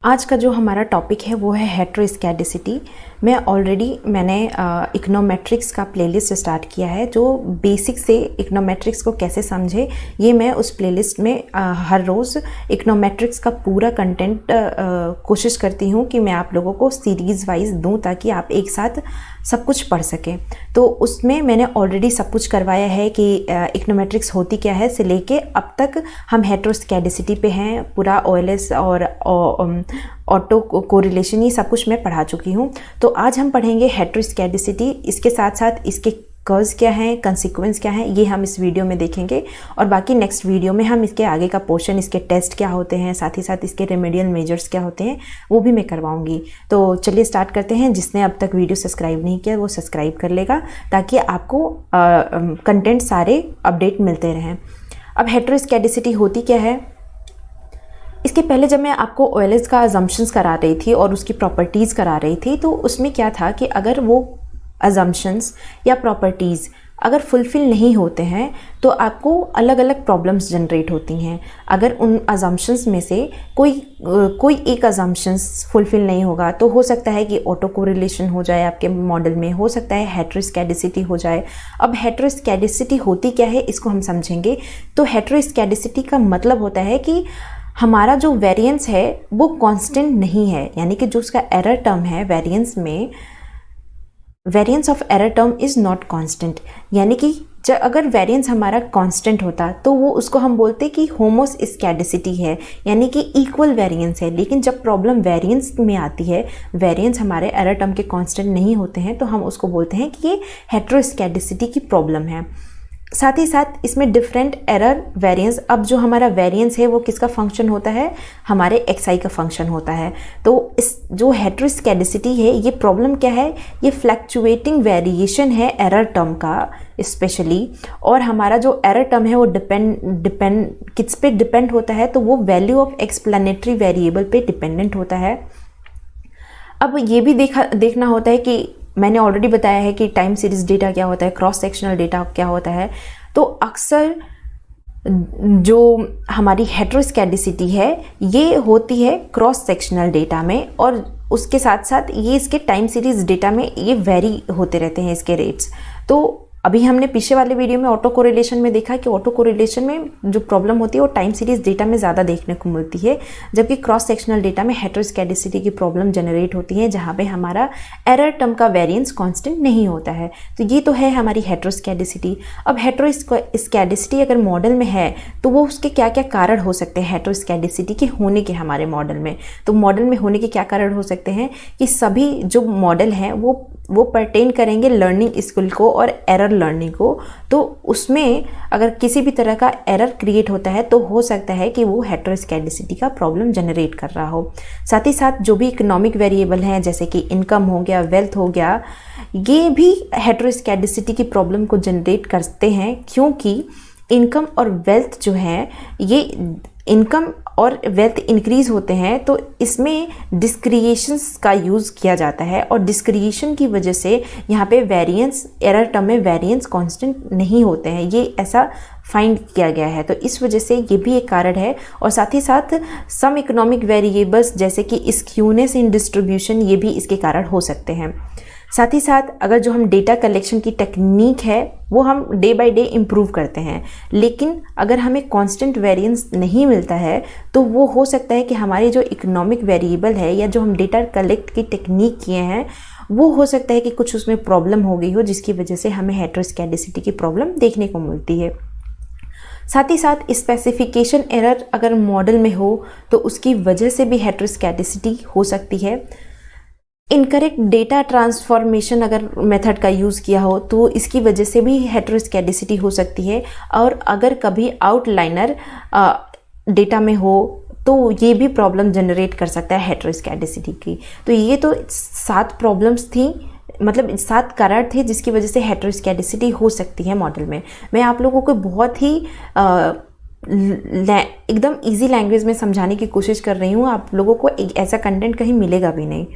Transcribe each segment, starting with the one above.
आज का जो हमारा टॉपिक है वो है हेटेरोस्कैडिसिटी। मैंने इकोनोमेट्रिक्स का प्लेलिस्ट स्टार्ट किया है। जो बेसिक से इकोनोमेट्रिक्स को कैसे समझे, ये मैं उस प्लेलिस्ट में हर रोज़ इकोनोमेट्रिक्स का पूरा कंटेंट कोशिश करती हूँ कि मैं आप लोगों को सीरीज़ वाइज दूँ ताकि आप एक साथ सब कुछ पढ़ सकें। तो उसमें मैंने ऑलरेडी सब कुछ करवाया है कि इकोनोमेट्रिक्स होती क्या है से लेके अब तक हम हेटेरोस्कैडिसिटी पे हैं। पूरा OLS और ऑटो कोरिलेशन ये सब कुछ मैं पढ़ा चुकी हूँ। तो आज हम पढ़ेंगे हेटेरोस्कैडिसिटी, इसके साथ साथ इसके कर्व्स क्या हैं, कंसिक्वेंस क्या हैं, ये हम इस वीडियो में देखेंगे। और बाकी नेक्स्ट वीडियो में हम इसके आगे का पोर्शन, इसके टेस्ट क्या होते हैं, साथ ही साथ इसके रेमेडियल मेजर्स क्या होते हैं, वो भी मैं करवाऊंगी। तो चलिए स्टार्ट करते हैं। जिसने अब तक वीडियो सब्सक्राइब नहीं किया वो सब्सक्राइब कर लेगा ताकि आपको कंटेंट सारे अपडेट मिलते रहें। अब हेटेरोस्कैडिसिटी होती क्या है, इसके पहले जब मैं आपको OLS का अजम्पशंस करा रही थी और उसकी प्रॉपर्टीज़ करा रही थी, तो उसमें क्या था कि अगर वो अजम्पशंस या प्रॉपर्टीज़ अगर फुलफ़िल नहीं होते हैं तो आपको अलग अलग प्रॉब्लम्स जनरेट होती हैं। अगर उन अजम्पशंस में से कोई एक अजम्पशंस फुलफ़िल नहीं होगा तो हो सकता है कि ऑटो कोरिलेशन हो जाए आपके मॉडल में, हो सकता है हेटेरोस्कैडिसिटी हो जाए। अब हेटेरोस्कैडिसिटी होती क्या है इसको हम समझेंगे। तो हेटेरोस्कैडिसिटी का मतलब होता है कि हमारा जो वेरिएंस है वो कांस्टेंट नहीं है, यानी कि जो उसका एरर टर्म है वेरिएंस में, variance of error term is not constant. यानी कि अगर वेरिएंस हमारा कांस्टेंट होता तो वो उसको हम बोलते कि होमोस्कैडिसिटी है, यानी कि इक्वल वेरिएंस है। लेकिन जब प्रॉब्लम वेरिएंस में आती है, वेरिएंस हमारे एरर टर्म के कांस्टेंट नहीं होते हैं, तो हम उसको बोलते हैं कि ये हेटेरोस्कैडिसिटी की प्रॉब्लम है। साथ ही साथ इसमें डिफरेंट एरर वेरिएंस, अब जो हमारा वेरिएंस है वो किसका फंक्शन होता है, हमारे xi का फंक्शन होता है। तो इस जो हेटेरोस्कैडिसिटी है ये प्रॉब्लम क्या है, ये फ्लक्चुएटिंग वेरिएशन है एरर टर्म का स्पेशली। और हमारा जो एरर टर्म है वो डिपेंड किस पे डिपेंड होता है, तो वो वैल्यू ऑफ एक्सप्लेनेटरी वेरिएबल पे डिपेंडेंट होता है। अब ये भी देखना होता है कि मैंने ऑलरेडी बताया है कि टाइम सीरीज डेटा क्या होता है, क्रॉस सेक्शनल डेटा क्या होता है। तो अक्सर जो हमारी हेटेरोस्कैडिसिटी है ये होती है क्रॉस सेक्शनल डेटा में, और उसके साथ साथ ये इसके टाइम सीरीज डेटा में ये वेरी होते रहते हैं इसके रेट्स। तो अभी हमने पीछे वाले वीडियो में ऑटो कोरिलेशन में देखा कि ऑटो कोरिलेशन में जो प्रॉब्लम होती है वो टाइम सीरीज डेटा में ज़्यादा देखने को मिलती है, जबकि क्रॉस सेक्शनल डेटा में हेटेरोस्कैडिसिटी की प्रॉब्लम जनरेट होती है जहाँ पे हमारा एरर टर्म का वेरिएंस कांस्टेंट नहीं होता है। तो ये तो है हमारी हेटेरोस्कैडिसिटी। अब हेटेरोस्कैडिसिटी अगर मॉडल में है तो वो उसके क्या क्या कारण हो सकते हैं हेटेरोस्कैडिसिटी के होने के हमारे मॉडल में। तो मॉडल में होने के क्या कारण हो सकते हैं कि सभी जो मॉडल हैं वो पर्टेन करेंगे लर्निंग स्किल को और एरर लर्निंग को। तो उसमें अगर किसी भी तरह का एरर क्रिएट होता है तो हो सकता है कि वो हेटेरोस्कैडिसिटी का प्रॉब्लम जनरेट कर रहा हो। साथ ही साथ जो भी इकोनॉमिक वेरिएबल हैं जैसे कि इनकम हो गया, वेल्थ हो गया, ये भी हेटेरोस्कैडिसिटी की प्रॉब्लम को जनरेट करते हैं, क्योंकि इनकम और वेल्थ जो है, ये इनकम और वेल्थ इंक्रीज होते हैं तो इसमें डिस्क्रिएशंस का यूज़ किया जाता है, और डिस्क्रिएशन की वजह से यहाँ पे वेरिएंस, एरर टर्म में वेरिएंस कांस्टेंट नहीं होते हैं, ये ऐसा फाइंड किया गया है। तो इस वजह से ये भी एक कारण है। और साथ ही साथ सम इकोनॉमिक वेरिएबल्स जैसे कि स्क्यूनेस इन डिस्ट्रीब्यूशन, ये भी इसके कारण हो सकते हैं। साथ ही साथ अगर जो हम डेटा कलेक्शन की टेक्निक है वो हम डे बाय डे इम्प्रूव करते हैं, लेकिन अगर हमें कांस्टेंट वेरिएंस नहीं मिलता है तो वो हो सकता है कि हमारी जो इकोनॉमिक वेरिएबल है या जो हम डेटा कलेक्ट की टेक्निक किए हैं वो हो सकता है कि कुछ उसमें प्रॉब्लम हो गई हो, जिसकी वजह से हमें हेटेरोस्कैडिसिटी की प्रॉब्लम देखने को मिलती है। साथ ही साथ स्पेसिफिकेशन एरर अगर मॉडल में हो तो उसकी वजह से भी हेटेरोस्कैडिसिटी हो सकती है। इनकरेक्ट डेटा ट्रांसफॉर्मेशन अगर मेथड का यूज़ किया हो तो इसकी वजह से भी हेटेरोस्कैडिसिटी हो सकती है। और अगर कभी आउटलाइनर डेटा में हो तो ये भी प्रॉब्लम जनरेट कर सकता है हेटेरोस्कैडिसिटी की। तो ये तो 7 प्रॉब्लम्स थी, मतलब 7 कारण थे जिसकी वजह से हेटेरोस्कैडिसिटी हो सकती है मॉडल में। मैं आप लोगों को बहुत ही एकदम इजी लैंग्वेज में समझाने की कोशिश कर रही हूँ, आप लोगों को एक ऐसा कंटेंट कहीं मिलेगा भी नहीं।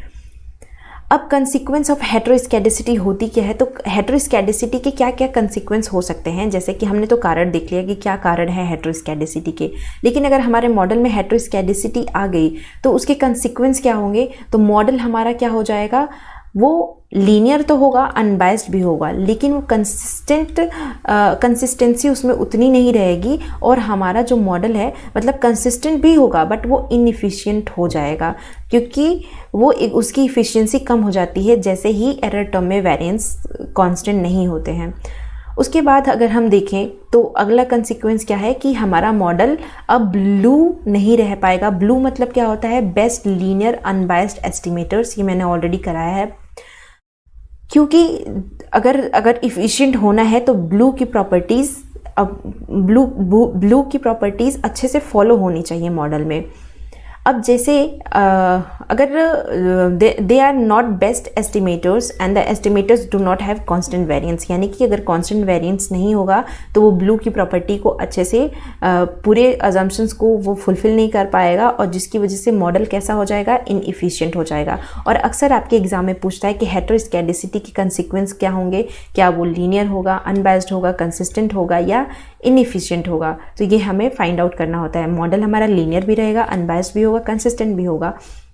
अब कंसिक्वेंस ऑफ हेटेरोस्केडेसिटी होती क्या है, तो हेटेरोस्केडेसिटी के क्या क्या कंसिक्वेंस हो सकते हैं। जैसे कि हमने तो कारण देख लिया कि क्या कारण है हेटेरोस्केडेसिटी के, लेकिन अगर हमारे मॉडल में हेटेरोस्केडेसिटी आ गई तो उसके कंसिक्वेंस क्या होंगे। तो मॉडल हमारा क्या हो जाएगा, वो लीनियर तो होगा, अनबायस्ड भी होगा, लेकिन वो कंसिस्टेंसी उसमें उतनी नहीं रहेगी, और हमारा जो मॉडल है मतलब कंसिस्टेंट भी होगा बट वो इनएफिशिएंट हो जाएगा, क्योंकि वो उसकी इफ़िशियंसी कम हो जाती है जैसे ही एरर टर्म में वेरिएंस कांस्टेंट नहीं होते हैं। उसके बाद अगर हम देखें तो अगला कंसिक्वेंस क्या है कि हमारा मॉडल अब ब्लू नहीं रह पाएगा। ब्लू मतलब क्या होता है, बेस्ट लीनियर अनबायस्ड एस्टिमेटर्स, ये मैंने ऑलरेडी कराया है। क्योंकि अगर इफ़िशिएंट होना है तो ब्लू की प्रॉपर्टीज़ ब्लू की प्रॉपर्टीज़ अच्छे से फॉलो होनी चाहिए मॉडल में। अब जैसे अगर they are not best estimators and the estimators do not have constant variance, यानी कि अगर कांस्टेंट वेरिएंस नहीं होगा तो वो ब्लू की प्रॉपर्टी को अच्छे से पूरे अजम्पशंस को वो फुलफिल नहीं कर पाएगा, और जिसकी वजह से मॉडल कैसा हो जाएगा, इनएफिशिएंट हो जाएगा। और अक्सर आपके एग्जाम में पूछता है कि हेटेरोस्केडेसिटी के कंसिक्वेंस क्या होंगे, क्या वो लीनियर होगा, अनबायस्ड होगा, कंसिस्टेंट होगा या इनएफिशिएंट होगा। तो ये हमें फाइंड आउट करना होता है। मॉडल हमारा लीनियर भी रहेगा, अनबायस्ड भी होगा, कंसिस्टेंट भी होगा,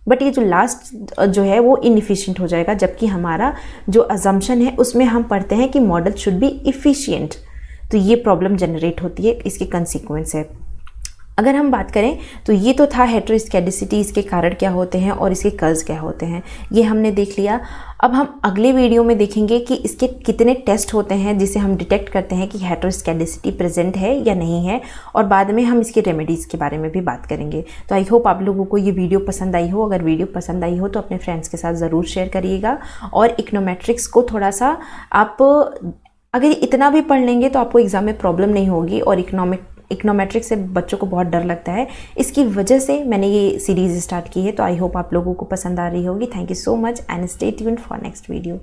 बट ये जो लास्ट जो है वो इनएफिशिएंट हो जाएगा, जबकि हमारा जो अजम्पशन है उसमें हम पढ़ते हैं कि मॉडल शुड बी इफिशिएंट। तो ये प्रॉब्लम जनरेट होती है, इसके कंसिक्वेंस है। अगर हम बात करें तो ये तो था हेटेरोस्केडेसिटी, इसके कारण क्या होते हैं और इसके कर्व्स क्या होते हैं, ये हमने देख लिया। अब हम अगले वीडियो में देखेंगे कि इसके कितने टेस्ट होते हैं जिसे हम डिटेक्ट करते हैं कि हेटेरोस्केडेसिटी प्रेजेंट है या नहीं है, और बाद में हम इसके रेमेडीज़ के बारे में भी बात करेंगे। तो आई होप आप लोगों को ये वीडियो पसंद आई हो। अगर वीडियो पसंद आई हो तो अपने फ्रेंड्स के साथ ज़रूर शेयर करिएगा, और इकोनोमेट्रिक्स को थोड़ा सा आप अगर इतना भी पढ़ लेंगे तो आपको एग्ज़ाम में प्रॉब्लम नहीं होगी। और इकोनोमेट्रिक्स से बच्चों को बहुत डर लगता है, इसकी वजह से मैंने ये सीरीज़ स्टार्ट की है। तो आई होप आप लोगों को पसंद आ रही होगी। Thank you so much and stay tuned for next video.